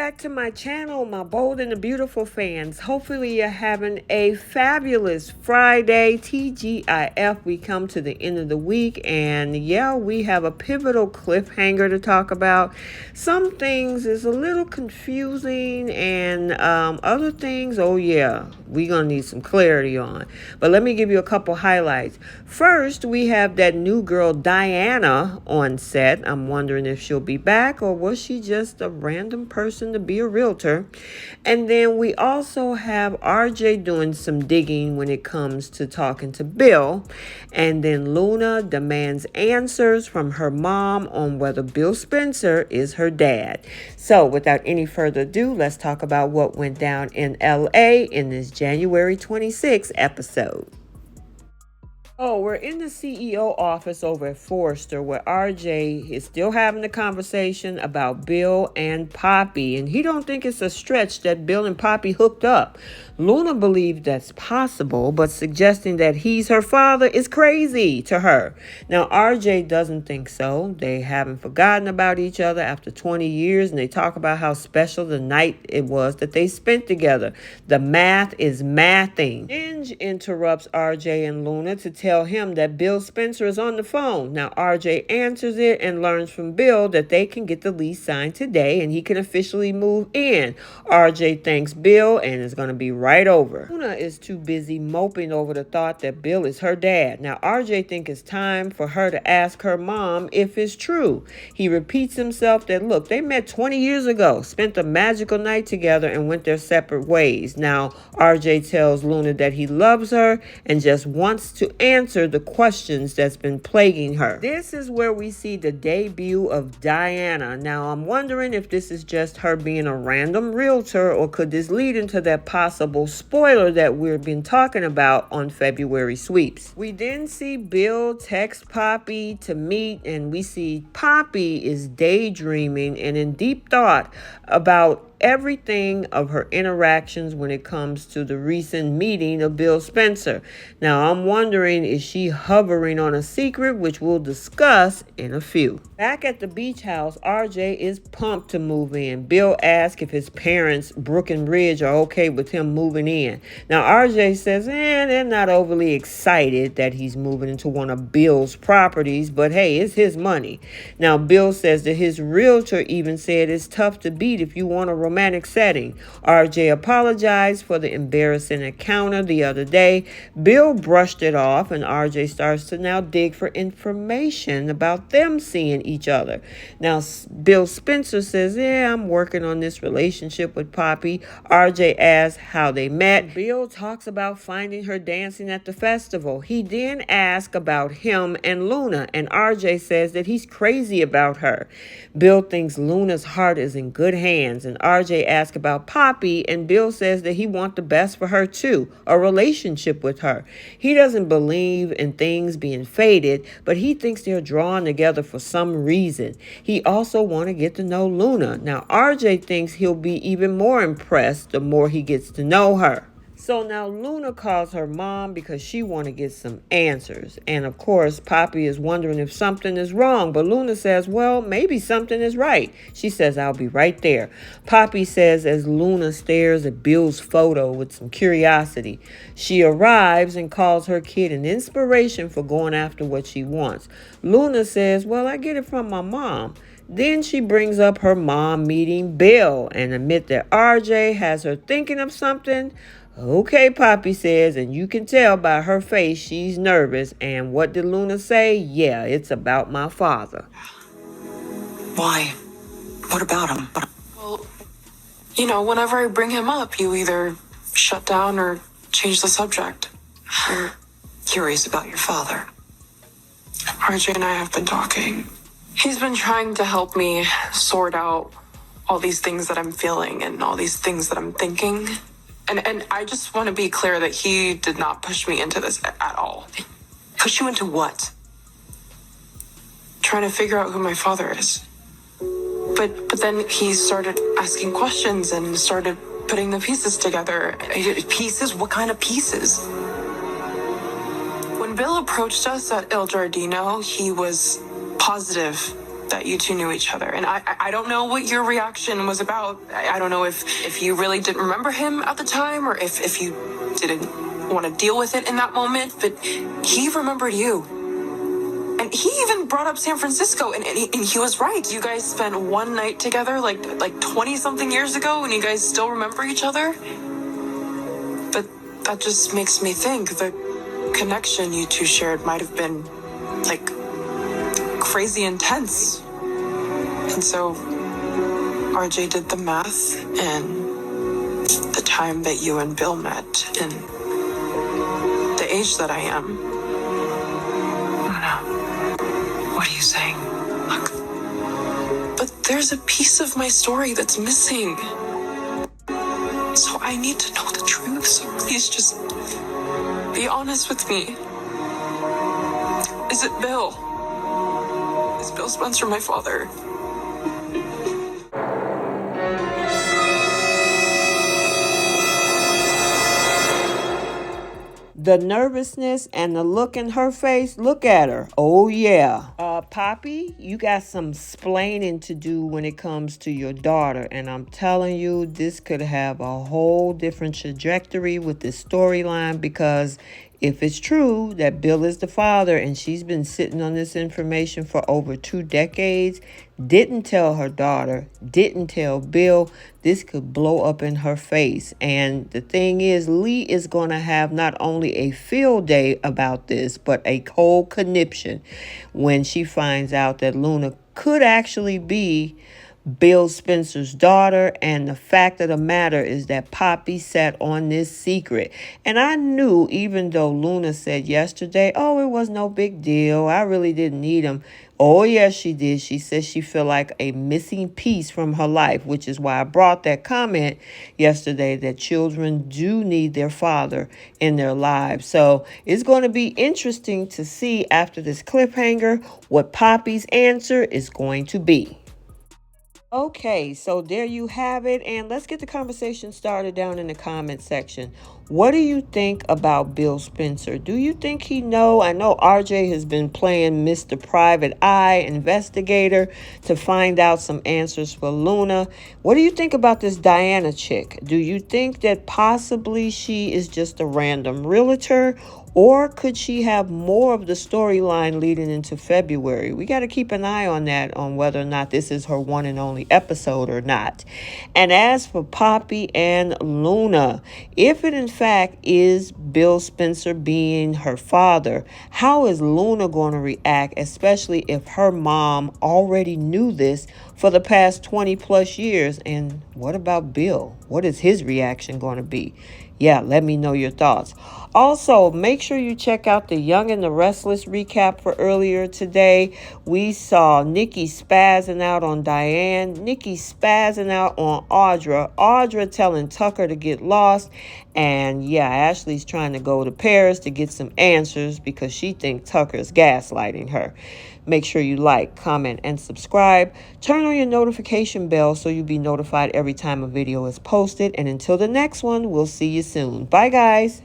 back to my channel, my bold and the beautiful fans. Hopefully you're having a fabulous Friday. TGIF, we come to the end of the week, and yeah, we have a pivotal cliffhanger to talk about. Some things is a little confusing, and other things, oh yeah, we're gonna need some clarity on. But let me give you a couple highlights. First, we have that new girl Diana on set. I'm wondering if she'll be back, or was she just a random person to be a realtor? And then we also have RJ doing some digging when it comes to talking to Bill. And then Luna demands answers from her mom on whether Bill Spencer is her dad. So without any further ado, let's talk about what went down in LA in this January 26th episode. Oh, we're in the CEO office over at Forrester, where RJ is still having the conversation about Bill and Poppy, and he don't think it's a stretch that Bill and Poppy hooked up. Luna believes that's possible, but suggesting that he's her father is crazy to her. Now, RJ doesn't think so. They haven't forgotten about each other after 20 years, and they talk about how special the night it was that they spent together. The math is mathing. Ginge interrupts RJ and Luna to tell him that Bill Spencer is on the phone. Now, RJ answers it and learns from Bill that they can get the lease signed today and he can officially move in. RJ thanks Bill and is going to be right over. Luna is too busy moping over the thought that Bill is her dad. Now, RJ thinks it's time for her to ask her mom if it's true. He repeats himself that, look, they met 20 years ago, spent a magical night together, and went their separate ways. Now, RJ tells Luna that he loves her and just wants to answer the questions that's been plaguing her. This is where we see the debut of Diana. Now, I'm wondering if this is just her being a random realtor, or could this lead into that possible spoiler that we've been talking about on February sweeps. We then see Bill text Poppy to meet, and we see Poppy is daydreaming and in deep thought about everything of her interactions when it comes to the recent meeting of Bill Spencer. Now, I'm wondering, is she hovering on a secret, which we'll discuss in a few. Back at the beach house, RJ is pumped to move in. Bill asks if his parents, Brooke and Ridge, are okay with him moving in. Now, RJ says, they're not overly excited that he's moving into one of Bill's properties, but hey, it's his money. Now, Bill says that his realtor even said it's tough to beat if you want a romantic setting. RJ apologized for the embarrassing encounter the other day. Bill brushed it off, and RJ starts to now dig for information about them seeing each other. Now, Bill Spencer says, I'm working on this relationship with Poppy. RJ asks how they met. Bill talks about finding her dancing at the festival. He then asks about him and Luna, and RJ says that he's crazy about her. Bill thinks Luna's heart is in good hands, and RJ asks about Poppy, and Bill says that he wants the best for her too, a relationship with her. He doesn't believe in things being fated, but he thinks they're drawn together for some reason. He also wants to get to know Luna. Now, RJ thinks he'll be even more impressed the more he gets to know her. So now Luna calls her mom because she want to get some answers. And of course, Poppy is wondering if something is wrong. But Luna says, well, maybe something is right. She says, I'll be right there. Poppy says as Luna stares at Bill's photo with some curiosity. She arrives and calls her kid an inspiration for going after what she wants. Luna says, well, I get it from my mom. Then she brings up her mom meeting Bill and admit that RJ has her thinking of something. Okay, Poppy says, and you can tell by her face she's nervous. And what did Luna say? Yeah, it's about my father. Why? What about him? Well, whenever I bring him up, you either shut down or change the subject. I'm curious about your father. RJ and I have been talking. He's been trying to help me sort out all these things that I'm feeling and all these things that I'm thinking. And I just want to be clear that he did not push me into this at all. Push you into what? Trying to figure out who my father is. But then he started asking questions and started putting the pieces together. Pieces? What kind of pieces? When Bill approached us at Il Giardino, he was positive that you two knew each other. And I don't know what your reaction was about. I don't know if you really didn't remember him at the time, or if you didn't want to deal with it in that moment, but he remembered you. And he even brought up San Francisco, and he was right. You guys spent one night together like 20-something years ago, and you guys still remember each other? But that just makes me think the connection you two shared might have been, like, crazy intense. And so RJ did the math, and the time that you and Bill met, and the age that I am. What are you saying? Look. But there's a piece of my story that's missing. So I need to know the truth, so please just be honest with me. Is it Bill? Is Bill Spencer my father? The nervousness and the look in her face, look at her. Oh, yeah. Poppy, you got some splaining to do when it comes to your daughter. And I'm telling you, this could have a whole different trajectory with this storyline, because if it's true that Bill is the father and she's been sitting on this information for over 2 decades, didn't tell her daughter, didn't tell Bill, this could blow up in her face. And the thing is, Lee is going to have not only a field day about this, but a cold conniption when she finds out that Luna could actually be Bill Spencer's daughter. And the fact of the matter is that Poppy sat on this secret. And I knew, even though Luna said yesterday, oh, it was no big deal, I really didn't need him. Oh, yes, she did. She said she felt like a missing piece from her life, which is why I brought that comment yesterday that children do need their father in their lives. So it's going to be interesting to see after this cliffhanger what Poppy's answer is going to be. Okay, so there you have it, and let's get the conversation started down in the comment section. What do you think about Bill Spencer? Do you think he know? I know RJ has been playing Mr. Private Eye investigator to find out some answers for Luna. What do you think about this Diana chick? Do you think that possibly she is just a random realtor? Or could she have more of the storyline leading into February? We got to keep an eye on that, on whether or not this is her one and only episode or not. And as for Poppy and Luna, if it in fact is Bill Spencer being her father, how is Luna going to react, especially if her mom already knew this for the past 20 plus years? And what about Bill? What is his reaction going to be? Yeah, let me know your thoughts. Also, make sure you check out the Young and the Restless recap for earlier today. We saw Nikki spazzing out on Diane, Nikki spazzing out on Audra, Audra telling Tucker to get lost, and yeah, Ashley's trying to go to Paris to get some answers because she thinks Tucker's gaslighting her. Make sure you like, comment, and subscribe. Turn on your notification bell so you'll be notified every time a video is posted. And until the next one, we'll see you soon. Bye, guys.